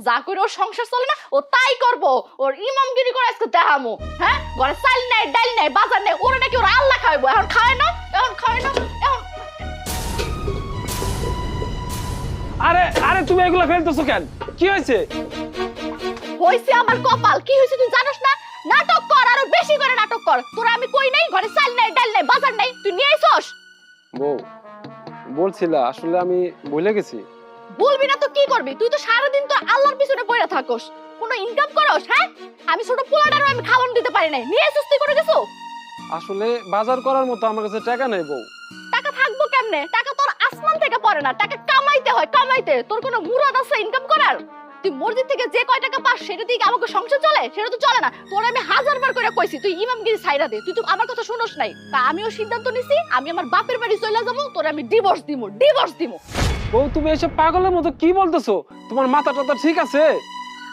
যা করে ওর সংসার চলে না ও তাই করবো। ওর ইমামগিরি করে আজকে দেখামো। হ্যাঁ, ঘরে চাল নাই, ডাল নাই, বাজার নাই, ওরা নাকি ওরা আল্লাহ খাওয়াবো। এখন খায় না, এখন খায় না, এখন। আরে আরে তুমি এগুলো ফেলতেছো কেন? কি হয়েছে? হইছে আমার কপাল। কি হইছে তুই জানোস না? নাটক কর, আরো বেশি করে নাটক কর। তোরা আমি কই নাই ঘরে চাল নাই, ডাল নাই, বাজার নাই, তুই নিয়ে আইছস। বউ বলছিলা, আসলে আমি ভুলে গেছি। বলবি না তো কি করবি? তুই তো সারাদিন তো আল্লাহর পিছনে পড়ে থাকস, কোনো ইনকাম করস? হ্যাঁ, আমি ছোট পোলাটারও আমি খাওয়ান দিতে পারি নাই, নিয়ে সুস্তি করে গেছো। আসলে বাজার করার মতো আমার কাছে টাকা নেই বউ। টাকা থাকবো কেমনে? টাকা তোর আসমান থেকে পড়ে না, টাকা কামাইতে হয়, কামাইতে। তোর কোনো মুরাদ আছে ইনকাম করার? তুই মসজিদ থেকে যে কয় টাকা পাস সেটা দিয়ে আমাকে সংসার চলে? সেটা তো চলে না। তোর আমি 1000 বার করে কইছি তুই ইমামগিরি ছাইরা দে, তুই তো আমার কথা শুনোস নাই। তা আমিও সিদ্ধান্ত নিছি, আমি আমার বাপের বাড়ি চলে যাবো, তোর আমি ডিভোর্স দিমু, ডিভোর্স দিমু। বউ তুমি এসব পাগলের মতো কি বলতেছো? তোমার মাথা টাথা ঠিক আছে?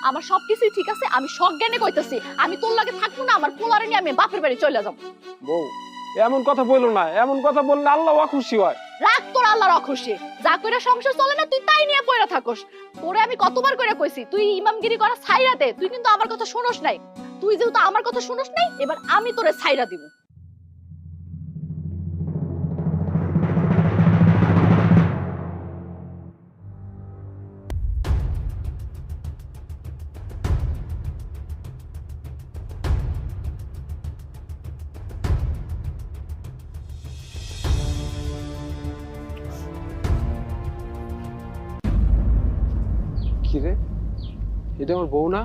আমার সবকিছুই ঠিক আছে, আমি সজ্ঞানে কইতাছি। আমি তোর লাগে থাকবো না, আমার পোলারে নিয়ে আমি বাপের বাড়ি চলে যাবো। বউ এমন কথা বললো না, এমন কথা বললে আল্লাহ খুশি হয়। রাগ তোর আল্লাহর অখুশি। যা কইরা সংসার চলে না তুই তাই নিয়ে পয়রা থাকস। তোরে আমি কতবার করে কইছি তুই ইমামগিরি করা ছাইরা দে, তুই কিন্তু আমার কথা শুনোস নাই। তুই যেহেতু আমার কথা শুনোস নাই, এবার আমি তোরে ছাইরা দিব। কি রে, এটা আমার বউ না?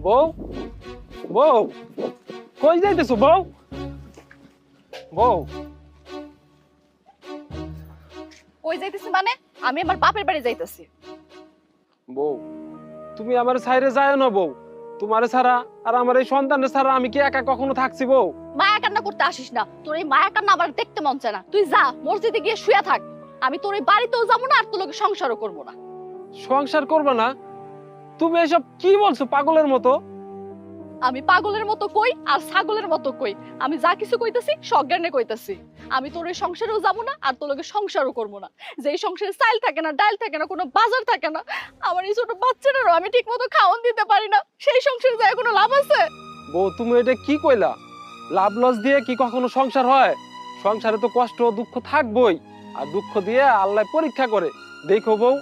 বউ, বউ কই যাইতেছো বউ? বউ কই যাইতেছি মানে? আমি আমার বাপের বাড়ি যাইতেছি। বউ তুমি আমার সাইরে যায় না বউ। তোমারে ছাড়া আর আমার এই সন্তানের ছাড়া আমি কি একা কখনো থাকছি বউ? মায়া কান্না করতে আসিস না, তোর এই মায়া কান্না আমার দেখতে মন চায় না। তুই যা মসজিদে গিয়ে শুয়ে থাক। আমি তোর এই বাড়িতেও যাবো না, আর তোর লগে সংসারও করবো না। সংসার করবে না? তুমি এসব কি বলছো পাগলের মতো? আমি পাগলের মতো কই আর ছাগলের মতো কই? আমি যা কিছু কইতাছি সজ্ঞানে কইতাছি। আমি তোর এই সংসারেও যাবো না, আর তোর লগে সংসারও করবো না। যেই সংসারে চাল থাকে না, ডাল থাকে না, কোনো বাজার থাকে না, আমার এই ছোট বাচ্চাটারও আমি ঠিক মতো খাওয়ান দিতে পারি না, সেই সংসারে যায় কোনো লাভ আছে? বউ তুমি এটা কি কইলা? লাভ লস দিয়ে কি কখনো সংসার হয়? সংসারে তো কষ্ট দুঃখ থাকবই, আর দুঃখ দিয়ে আল্লাহ পরীক্ষা করে। দেখো বউ,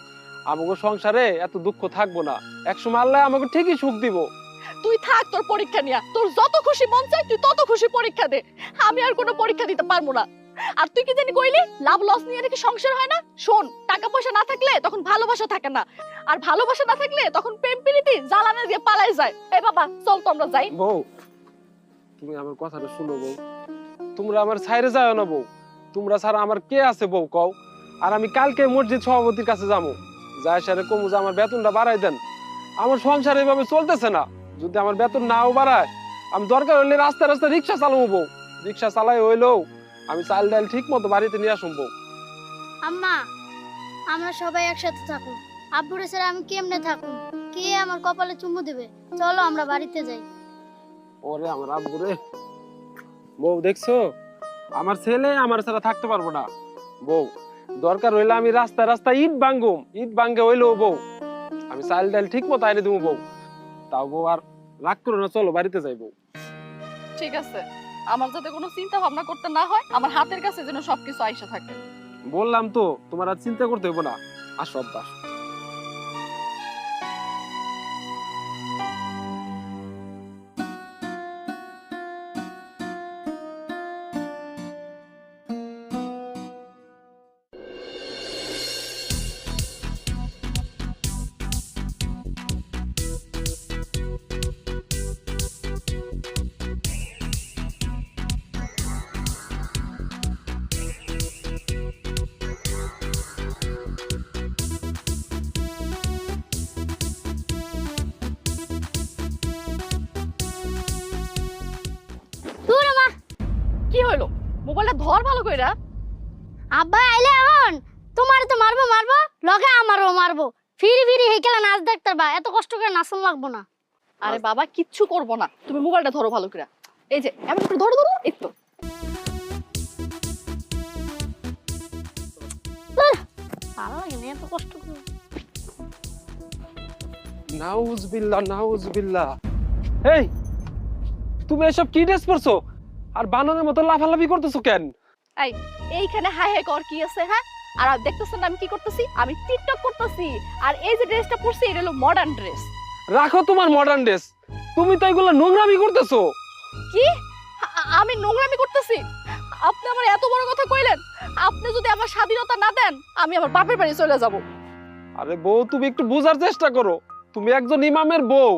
আমাকে সংসারে এত দুঃখ থাকবো না, একসময় আল্লাহ আমাকে ঠিকই সুখ দিব। তুই থাক তোর পরীক্ষা নিয়া, তোর যত খুশি মন চায় তুই তত খুশি পরীক্ষা দে। আমি আর কোনো পরীক্ষা দিতে পারবো না। আর তুই কি জানি কইলি লাভ লস নিয়ে নাকি সংসার হয় না? শোন, টাকা পয়সা না থাকলে তখন ভালোবাসা থাকে না, আর ভালোবাসা না থাকলে তখন প্রেম প্রীতি জ্বালানা দিয়ে পালাই যায়। এই বাবা চল তো আমরা যাই। বউ তুমি আমার কথাটা শুনো বউ, তোমরা আমার ছাইরে যাও না বউ। তোমরা ছাড়া আমার কে আছে বউ কও? আর আমি কালকে মসজিদ সভাপতির কাছে যাবো, যাই সারে কমু যে আমার বেতনটা বাড়াই দেন। আমার সংসার এভাবে চলতেছে না। যদি আমার বেতন নাও বাড়ায়, আমি দরকার হইলে রাস্তা রাস্তা রিক্সা চালাবো বউ। রিক্সা চালাই হইলেও আমি চাল ডাল ঠিক মতো বাড়িতে নিয়ে আসুন বউ। আম্মা, আমরা সবাই একসাথে থাকুন। আব্বুরে স্যার আমি কেমনে থাকুন? কে আমার কপালে চুমু দেবে? চলো আমরা বাড়িতে যাই। ওরে আমার আব্বুরে। বউ দেখছো, আমার ছেলে আমার ছাড়া থাকতে পারবো না বউ। দরকার হইলে আমি রাস্তা রাস্তা ইট ভাঙ্গুম, ইট ভাঙ্গে হইলেও বউ আমি চাল ডাল ঠিক মতো আইনে দেবো বউ। তাও বউ আর রাগ করো না, চলো বাড়িতে যাই বউ। ঠিক আছে, আমার যাতে কোনো চিন্তা ভাবনা করতে না হয়, আমার হাতের কাছে যেন সবকিছু আইসা থাকে। বললাম তো তোমার আর চিন্তা করতে হইব না। আসো আব্বা। দূরে মা। কি হইলো? মোবাইলটা ধর ভালো কইরা। আব্বা আইলে এখন তোমার তো মারবো মারবো, লগে আমারও মারবো। ফিরি ফিরি হেকেলা নাচ দেখতে বা, এত কষ্ট করে নাচন লাগবো না। আরে বাবা কিচ্ছু করবো না, তুমি মোবাইলটা ধরো ভালো করে। এই যে এমন করে ধরো ধরো, এই তো। ভালো লাগে না এত কষ্ট করে। নাউজুবিল্লাহ নাউজুবিল্লাহ। এই তুমি এসব কি ড্রেস পরছো আর বানরের মতো লাফালাফি করতেছো কেন? এই এইখানে হাই হাই কর কি আছে হ্যাঁ? আর দেখতেছেন আমি কি করতেছি? আমি টিকটক করতেছি। আর এই যে ড্রেসটা পরছি এটা হলো মডার্ন ড্রেস। রাখো তোমার মডার্ন ড্রেস, তুমি তো এগুলো নোংরামি করতেছো। কি আমি নোংরামি করতেছি? আপনি আমার এত বড় কথা কইলেন? আপনি যদি আমার স্বাধীনতা না দেন আমি আমার বাপের বাড়ি চলে যাব। আরে বউ, তুমি একটু বোঝার চেষ্টা করো, তুমি একজন ইমামের বউ।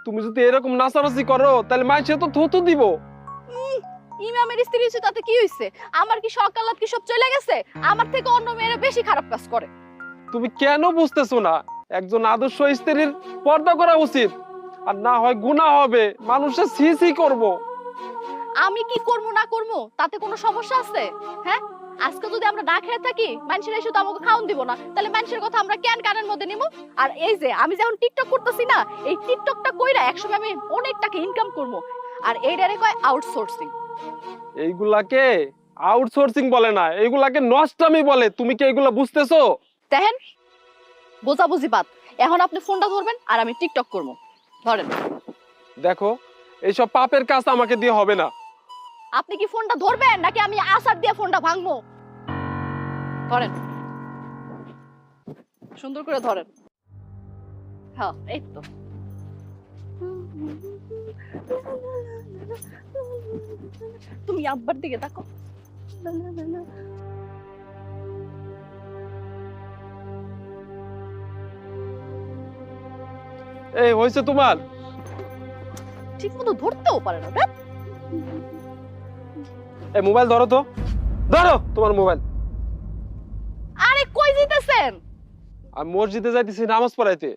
তুমি যদি এরকম নাচানাচি করো তাহলে মানুষে তো থুতু দিব। ইমামের স্ত্রী হচ্ছে তাতে কি হইছে? আমার কি সকালাত কি সব চলে গেছে? আমার থেকে অন্য মেয়েরা বেশি খারাপ কাজ করে। তুমি কেন বুঝতেছো না? একজন আদর্শ স্ত্রীর পর্দা করা উচিত, আর না হয় গুনাহ হবে, মানুষের ছি ছি করবো। আমি কি করবো না করবো তাতে কোনো সমস্যা আছে? হ্যাঁ, আজকে যদি আমরা না খেয়ে থাকি মানুষের এসে তো আমাকে খাওন দিব না, তাহলে মানুষের কথা আমরা কেন কানের মধ্যে নিব? আর এই যে আমি যখন টিকটক করতেছি না, এই টিকটকটা কইরা একসময় আমি অনেক টাকা ইনকাম করবো। আর এইটারে কয় আউটসোর্সিং। এইগুলাকে আউটসোর্সিং বলে না, এইগুলাকে নষ্টামি বলে। তুমি কি এইগুলা বুঝতেছো? দেখেন, বোঝাবুঝি বাদ। এখন আপনি ফোনটা ধরবেন আর আমি টিকটক করবো। ধরেন। দেখো, এইসব পাপের কাজ আমাকে দিয়ে হবে না। আপনি কি ফোনটা ধরবেন নাকি আমি আসার দিয়ে ফোনটা ভাঙবো? ধরেন, সুন্দর করে ধরেন। হ্যাঁ, এই তো। তুমি আব্বার দিকে তাকো। এই হয়েছে তোমার? ঠিক মতো ধরতেও পারে না। দেখ, এই মোবাইল ধরো তো, ধরো তোমার মোবাইল। আরে কই যেতেছেন? আমি মসজিদে যাইতেছি নামাজ পড়াইতে।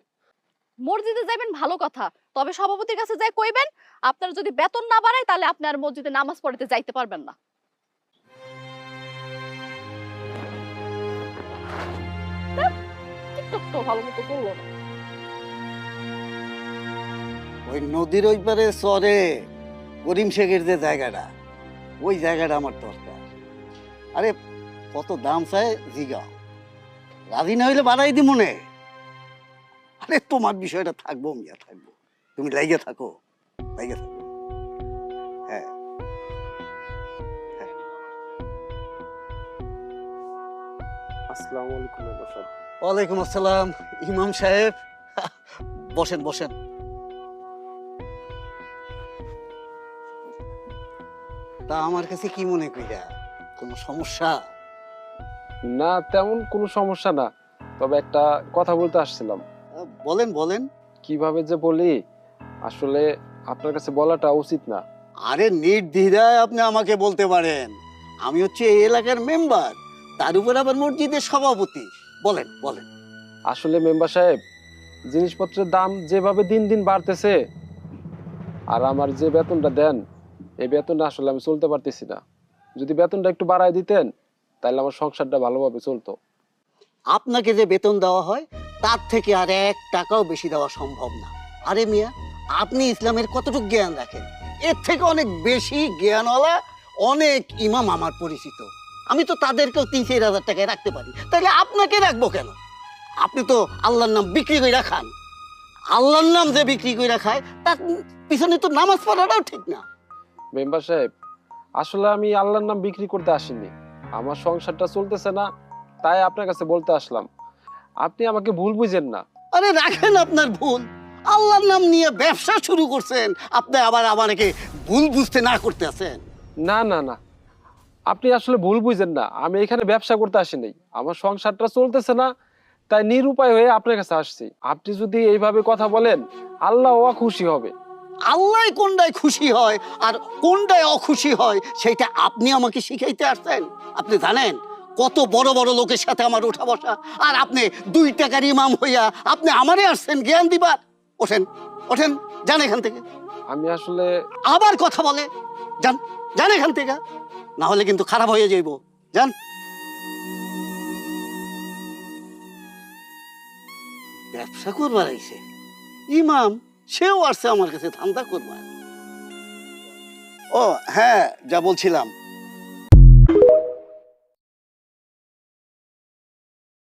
মসজিদে যাবেন ভালো কথা, তবে সভাপতির কাছে যাই কইবেন আপনার যদি বেতন না বাড়ায় তাহলে আপনি আর মসজিদে নামাজ পড়তে যাইতে পারবেন না। টিকটক তো ভালো মতো করলো না। ওই নদীর ওই পারে চরে করিম শেখের যে জায়গাটা, ওই জায়গাটা আমার দরকার। আরে কত দাম চায় জিগাও, রাজি না হইলে বাড়াই দি মনে। আরে তোমার বিষয়টা থাকবো, মিয়া থাকবো, তুমি লাইগে থাকো, লাইগে থাকো। হ্যাঁ হ্যাঁ। আসসালামু আলাইকুম মেম্বার সাহেব। ওয়ালাইকুম আসসালাম ইমাম সাহেব, বসেন বসেন। তা আমার কাছে কি মনে কইরা, কোনো সমস্যা? না, তেমন কোনো সমস্যা না, তবে একটা কথা বলতে আসছিলাম। বলেন বলেন। কিভাবে যে বলি, আসলে আপনার কাছে বলাটা উচিত না। আরে নির্দ্বিধায় আপনি আমাকে বলতে পারেন, আমি হচ্ছে এই এলাকার মেম্বার, তার উপর আবার মসজিদের সভাপতি। বলেন বলেন। আসলে মেম্বার সাহেব, জিনিসপত্রের দাম যেভাবে দিন দিন বাড়তেছে, আর আমার যে বেতনটা দেন, এই বেতনটা আসলে আমি চলতে পারতেছি না। যদি বেতনটা একটু বাড়ায় দিতেন তাহলে আমার সংসারটা ভালোভাবে চলতো। আপনাকে যে বেতন দেওয়া হয় তার থেকে আর 1 টাকাও বেশি দেওয়া সম্ভব না। আরে মিয়া, আপনি ইসলামের কতটুকু জ্ঞান রাখেন? এর থেকে অনেক বেশি জ্ঞানওয়ালা অনেক ইমাম আমার পরিচিত। আমি তো তাদেরকেও 3-4 হাজার টাকায় রাখতে পারি, তাহলে আপনাকে রাখবো কেন? আপনি তো আল্লাহর নাম বিক্রি করে খান। আল্লাহর নাম যে বিক্রি করে খায় তার পিছনে তো নামাজ পড়াটাও ঠিক না। মেম্বার সাহেব, আসলে আমি আল্লাহর নাম বিক্রি করতে আসিনি, আমার সংসারটা চলতেছে না, তাই আপনার কাছে বলতে আসলাম। আপনি আমাকে ভুল বুঝেন না। আরে রাখেন আপনার ভুল, আল্লাহর নাম নিয়ে ব্যবসা শুরু করছেন, আপনি আবার আমাকে ভুল বুঝতে না করতে আছেন। না না না, আপনি আসলে ভুল বুঝেন না, আমি এখানে ব্যবসা করতে আসিনি, আমার সংসারটা চলতেছে না, তাই নিরুপায় হয়ে আপনার কাছে আসছি। আপনি যদি এইভাবে কথা বলেন, আল্লাহ খুশি হবে। আল্লাহ কোনটায় খুশি হয় আর কোনটায় অখুশি হয় সেটা আপনি আমাকে শিখাইতে আসছেন? আপনি জানেন কত বড় বড় লোকের সাথে আমার ওঠা বসা, আর আপনি 2 টাকার ইমাম হইয়া আপনি আমারে আসছেন জ্ঞান দিবার? ওঠেন ওঠেন, যান এখান থেকে। আমি আসলে আবার কথা বলে, যান যান এখান থেকে, না হলে কিন্তু খারাপ হয়ে যাইব। যান। ব্যবসা করবার আইছে ইমাম, সেও আসছে আমার কাছে ধান্দা করবার। ও হ্যাঁ, যা বলছিলাম,